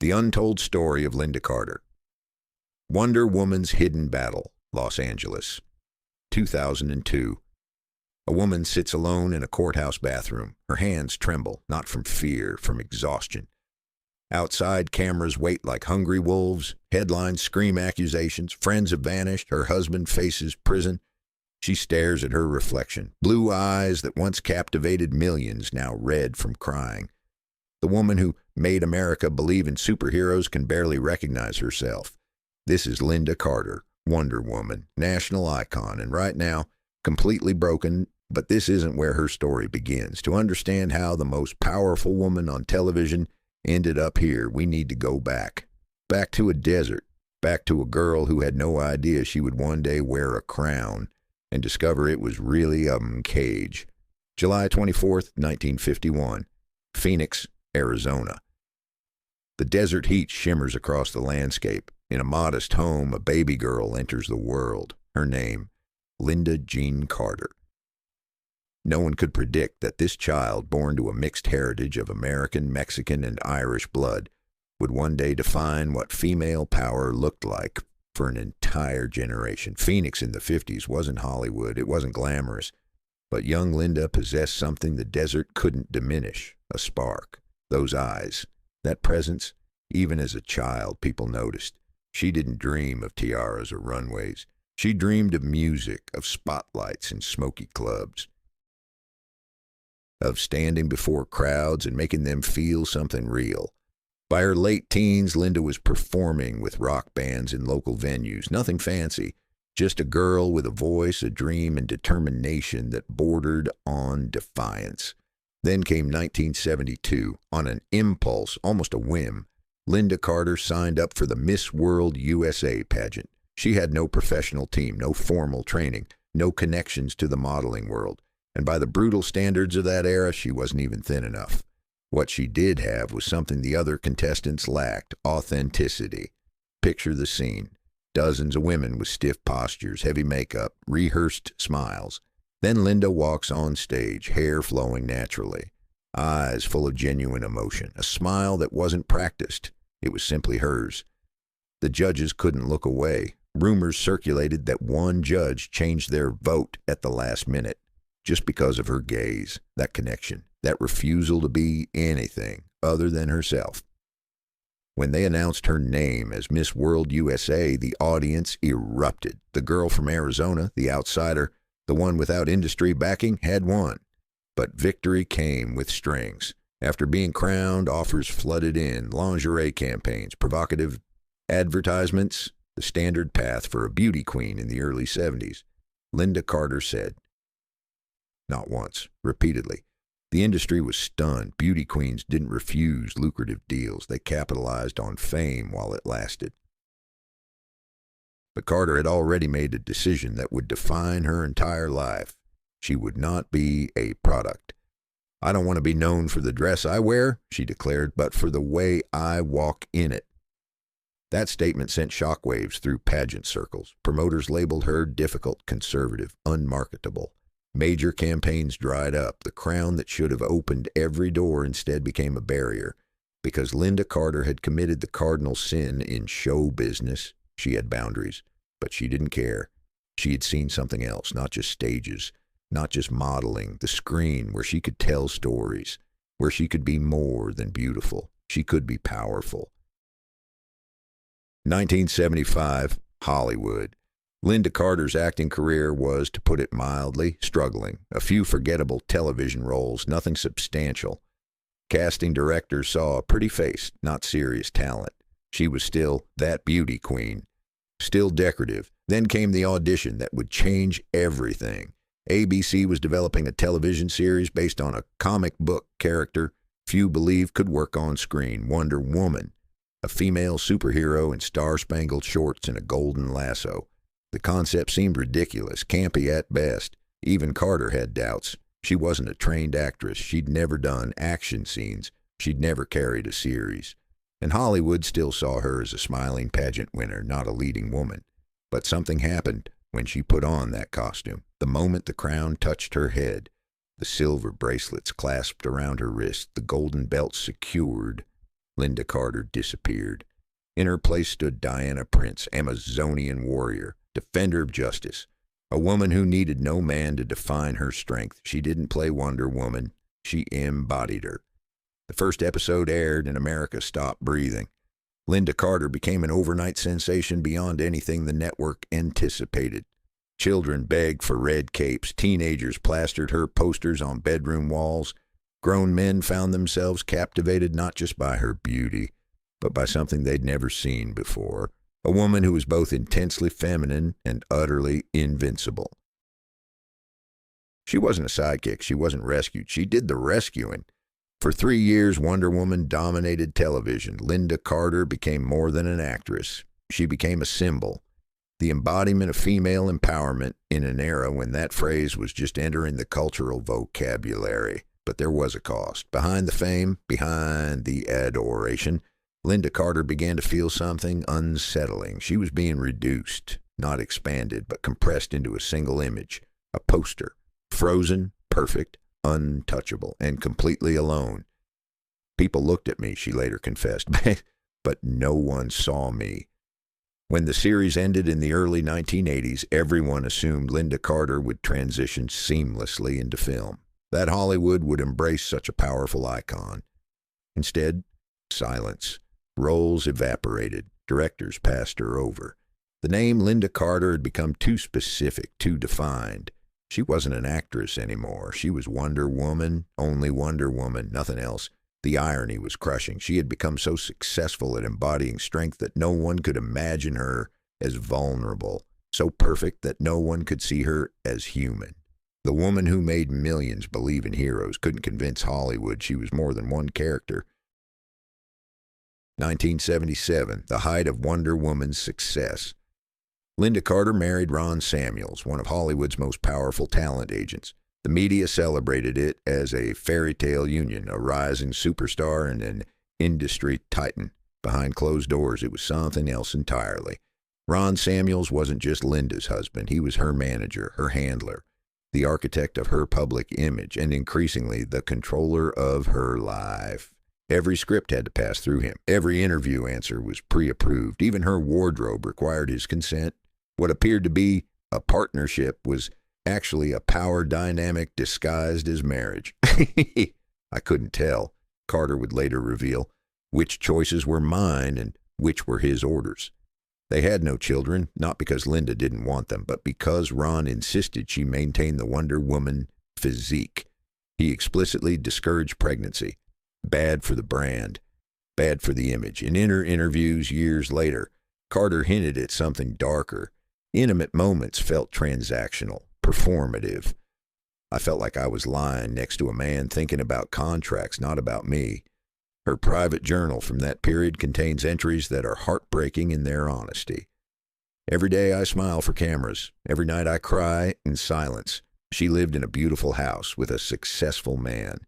The Untold Story of Lynda Carter. Wonder Woman's Hidden Battle, Los Angeles, 2002. A woman sits alone in a courthouse bathroom. Her hands tremble, not from fear, from exhaustion. Outside, cameras wait like hungry wolves. Headlines scream accusations. Friends have vanished. Her husband faces prison. She stares at her reflection. Blue eyes that once captivated millions, now red from crying. The woman who made America believe in superheroes can barely recognize herself. This is Lynda Carter, Wonder Woman, national icon, and right now, completely broken, but this isn't where her story begins. To understand how the most powerful woman on television ended up here, we need to go back. Back to a desert. Back to a girl who had no idea she would one day wear a crown and discover it was really a cage. July 24th, 1951. Phoenix, Arizona. The desert heat shimmers across the landscape. In a modest home, a baby girl enters the world. Her name, Lynda Jean Carter. No one could predict that this child, born to a mixed heritage of American, Mexican, and Irish blood, would one day define what female power looked like for an entire generation. Phoenix in the 50s wasn't Hollywood. It wasn't glamorous. But young Lynda possessed something the desert couldn't diminish, a spark. Those eyes, that presence, even as a child, people noticed. She didn't dream of tiaras or runways. She dreamed of music, of spotlights and smoky clubs, of standing before crowds and making them feel something real. By her late teens, Lynda was performing with rock bands in local venues. Nothing fancy, just a girl with a voice, a dream, and determination that bordered on defiance. Then came 1972. On an impulse, almost a whim, Lynda Carter signed up for the Miss World USA pageant. She had no professional team, no formal training, no connections to the modeling world. And by the brutal standards of that era, she wasn't even thin enough. What she did have was something the other contestants lacked: authenticity. Picture the scene. Dozens of women with stiff postures, heavy makeup, rehearsed smiles. Then Lynda walks on stage, hair flowing naturally, eyes full of genuine emotion, a smile that wasn't practiced. It was simply hers. The judges couldn't look away. Rumors circulated that one judge changed their vote at the last minute just because of her gaze, that connection, that refusal to be anything other than herself. When they announced her name as Miss World USA, the audience erupted. The girl from Arizona, the outsider, the one without industry backing, had won. But victory came with strings. After being crowned, offers flooded in, lingerie campaigns, provocative advertisements, the standard path for a beauty queen in the early 70s. Lynda Carter said, not once, repeatedly. The industry was stunned. Beauty queens didn't refuse lucrative deals. They capitalized on fame while it lasted. But Carter had already made a decision that would define her entire life. She would not be a product. I don't want to be known for the dress I wear, she declared, but for the way I walk in it. That statement sent shockwaves through pageant circles. Promoters labeled her difficult, conservative, unmarketable. Major campaigns dried up. The crown that should have opened every door instead became a barrier. Because Lynda Carter had committed the cardinal sin in show business, she had boundaries, but she didn't care. She had seen something else, not just stages, not just modeling, the screen where she could tell stories, where she could be more than beautiful. She could be powerful. 1975, Hollywood. Lynda Carter's acting career was, to put it mildly, struggling. A few forgettable television roles, nothing substantial. Casting directors saw a pretty face, not serious talent. She was still that beauty queen, still decorative. Then came the audition that would change everything. ABC was developing a television series based on a comic book character few believed could work on screen, Wonder Woman, a female superhero in star-spangled shorts and a golden lasso. The concept seemed ridiculous, campy at best. Even Carter had doubts. She wasn't a trained actress. She'd never done action scenes. She'd never carried a series. And Hollywood still saw her as a smiling pageant winner, not a leading woman. But something happened when she put on that costume. The moment the crown touched her head, the silver bracelets clasped around her wrist, the golden belt secured, Lynda Carter disappeared. In her place stood Diana Prince, Amazonian warrior, defender of justice, a woman who needed no man to define her strength. She didn't play Wonder Woman. She embodied her. The first episode aired and America stopped breathing. Lynda Carter became an overnight sensation beyond anything the network anticipated. Children begged for red capes. Teenagers plastered her posters on bedroom walls. Grown men found themselves captivated not just by her beauty, but by something they'd never seen before. A woman who was both intensely feminine and utterly invincible. She wasn't a sidekick. She wasn't rescued. She did the rescuing. For 3 years, Wonder Woman dominated television. Lynda Carter became more than an actress. She became a symbol, the embodiment of female empowerment in an era when that phrase was just entering the cultural vocabulary. But there was a cost. Behind the fame, behind the adoration, Lynda Carter began to feel something unsettling. She was being reduced, not expanded, but compressed into a single image, a poster, frozen, perfect, untouchable, and completely alone. People looked at me, she later confessed, but no one saw me. When the series ended in the early 1980s, everyone assumed Lynda Carter would transition seamlessly into film, that Hollywood would embrace such a powerful icon. Instead, silence. Roles evaporated. Directors passed her over. The name Lynda Carter had become too specific, too defined. She wasn't an actress anymore. She was Wonder Woman, only Wonder Woman, nothing else. The irony was crushing. She had become so successful at embodying strength that no one could imagine her as vulnerable, so perfect that no one could see her as human. The woman who made millions believe in heroes couldn't convince Hollywood she was more than one character. 1977, the height of Wonder Woman's success. Lynda Carter married Ron Samuels, one of Hollywood's most powerful talent agents. The media celebrated it as a fairytale union, a rising superstar and an industry titan. Behind closed doors, it was something else entirely. Ron Samuels wasn't just Lynda's husband. He was her manager, her handler, the architect of her public image, and increasingly the controller of her life. Every script had to pass through him. Every interview answer was pre-approved. Even her wardrobe required his consent. What appeared to be a partnership was actually a power dynamic disguised as marriage. I couldn't tell, Carter would later reveal, which choices were mine and which were his orders. They had no children, not because Lynda didn't want them, but because Ron insisted she maintain the Wonder Woman physique. He explicitly discouraged pregnancy. Bad for the brand, bad for the image. In interviews years later, Carter hinted at something darker. Intimate moments felt transactional, performative. I felt like I was lying next to a man thinking about contracts, not about me. Her private journal from that period contains entries that are heartbreaking in their honesty. Every day I smile for cameras. Every night I cry in silence. She lived in a beautiful house with a successful man.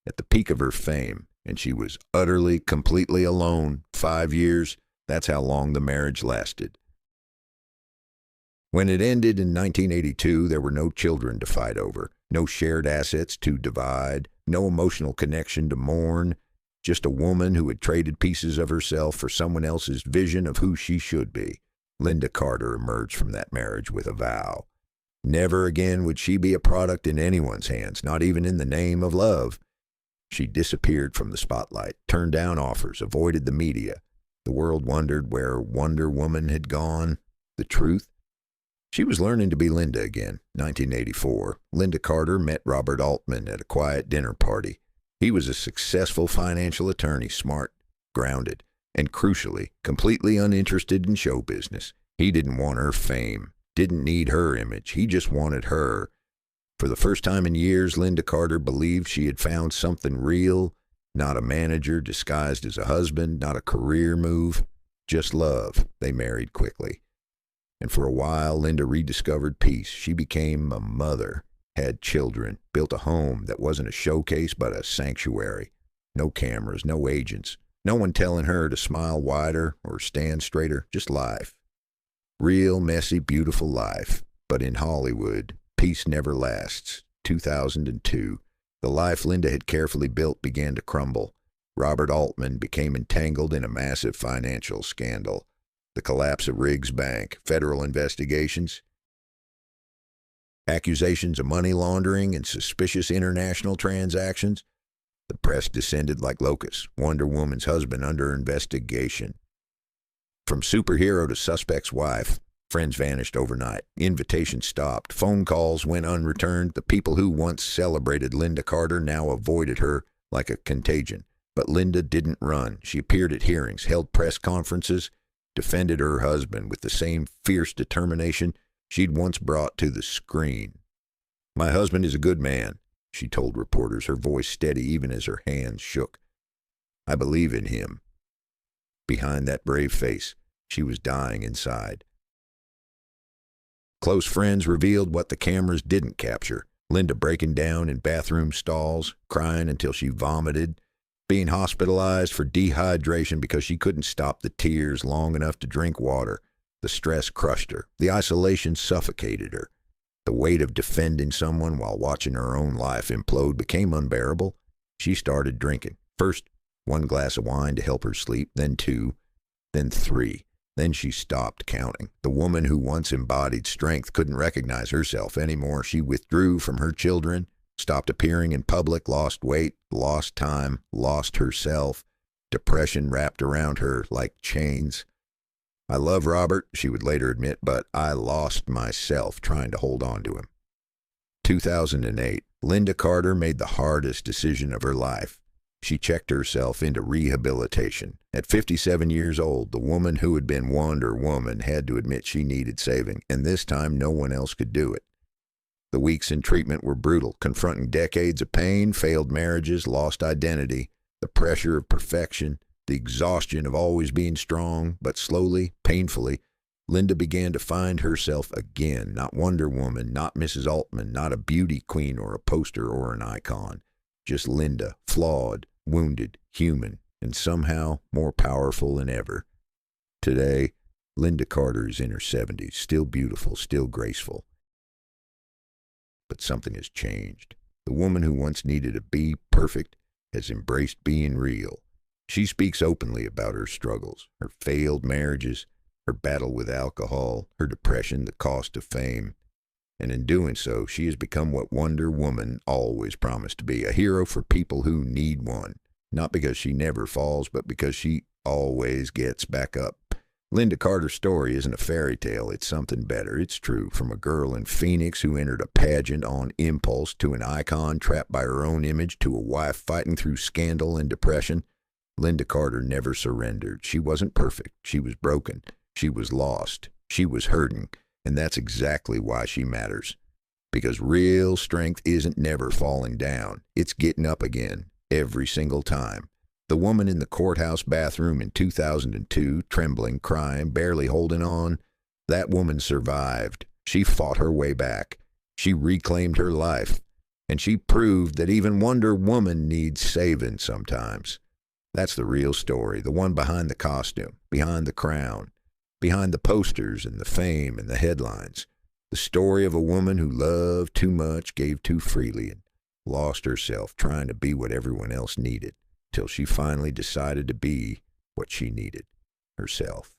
At the peak of her fame, and she was utterly, completely alone. 5 years, that's how long the marriage lasted. When it ended in 1982, there were no children to fight over, no shared assets to divide, no emotional connection to mourn, just a woman who had traded pieces of herself for someone else's vision of who she should be. Lynda Carter emerged from that marriage with a vow. Never again would she be a product in anyone's hands, not even in the name of love. She disappeared from the spotlight, turned down offers, avoided the media. The world wondered where Wonder Woman had gone. The truth? She was learning to be Lynda again. 1984, Lynda Carter met Robert Altman at a quiet dinner party. He was a successful financial attorney, smart, grounded, and crucially, completely uninterested in show business. He didn't want her fame, didn't need her image. He just wanted her. For the first time in years, Lynda Carter believed she had found something real, not a manager disguised as a husband, not a career move, just love. They married quickly. And for a while, Lynda rediscovered peace. She became a mother, had children, built a home that wasn't a showcase but a sanctuary. No cameras, no agents, no one telling her to smile wider or stand straighter, just life. Real, messy, beautiful life. But in Hollywood, peace never lasts. 2002, the life Lynda had carefully built began to crumble. Robert Altman became entangled in a massive financial scandal. The collapse of Riggs Bank, federal investigations, accusations of money laundering and suspicious international transactions. The press descended like locusts. Wonder Woman's husband under investigation. From superhero to suspect's wife, friends vanished overnight. Invitations stopped. Phone calls went unreturned. The people who once celebrated Lynda Carter now avoided her like a contagion. But Lynda didn't run. She appeared at hearings, held press conferences, defended her husband with the same fierce determination she'd once brought to the screen. "My husband is a good man," she told reporters, her voice steady even as her hands shook. "I believe in him." Behind that brave face, she was dying inside. Close friends revealed what the cameras didn't capture. Lynda breaking down in bathroom stalls, crying until she vomited, being hospitalized for dehydration because she couldn't stop the tears long enough to drink water. The stress crushed her. The isolation suffocated her. The weight of defending someone while watching her own life implode became unbearable. She started drinking. First, 1 glass of wine to help her sleep, then 2, then 3. Then she stopped counting. The woman who once embodied strength couldn't recognize herself anymore. She withdrew from her children, stopped appearing in public, lost weight, lost time, lost herself. Depression wrapped around her like chains. "I love Robert," she would later admit, "but I lost myself trying to hold on to him." 2008, Lynda Carter made the hardest decision of her life. She checked herself into rehabilitation. At 57 years old, the woman who had been Wonder Woman had to admit she needed saving, and this time no one else could do it. The weeks in treatment were brutal, confronting decades of pain, failed marriages, lost identity, the pressure of perfection, the exhaustion of always being strong. But slowly, painfully, Lynda began to find herself again. Not Wonder Woman, not Mrs. Altman, not a beauty queen or a poster or an icon. Just Lynda, flawed, wounded, human, and somehow more powerful than ever. Today, Lynda Carter is in her 70s, still beautiful, still graceful. But something has changed. The woman who once needed to be perfect has embraced being real. She speaks openly about her struggles, her failed marriages, her battle with alcohol, her depression, the cost of fame. And in doing so, she has become what Wonder Woman always promised to be, a hero for people who need one. Not because she never falls, but because she always gets back up. Lynda Carter's story isn't a fairy tale, it's something better. It's true. From a girl in Phoenix who entered a pageant on impulse, to an icon trapped by her own image, to a wife fighting through scandal and depression, Lynda Carter never surrendered. She wasn't perfect. She was broken. She was lost. She was hurting. And that's exactly why she matters. Because real strength isn't never falling down. It's getting up again, every single time. The woman in the courthouse bathroom in 2002, trembling, crying, barely holding on, that woman survived. She fought her way back. She reclaimed her life. And she proved that even Wonder Woman needs saving sometimes. That's the real story, the one behind the costume, behind the crown, behind the posters and the fame and the headlines. The story of a woman who loved too much, gave too freely, and lost herself trying to be what everyone else needed, till she finally decided to be what she needed, herself.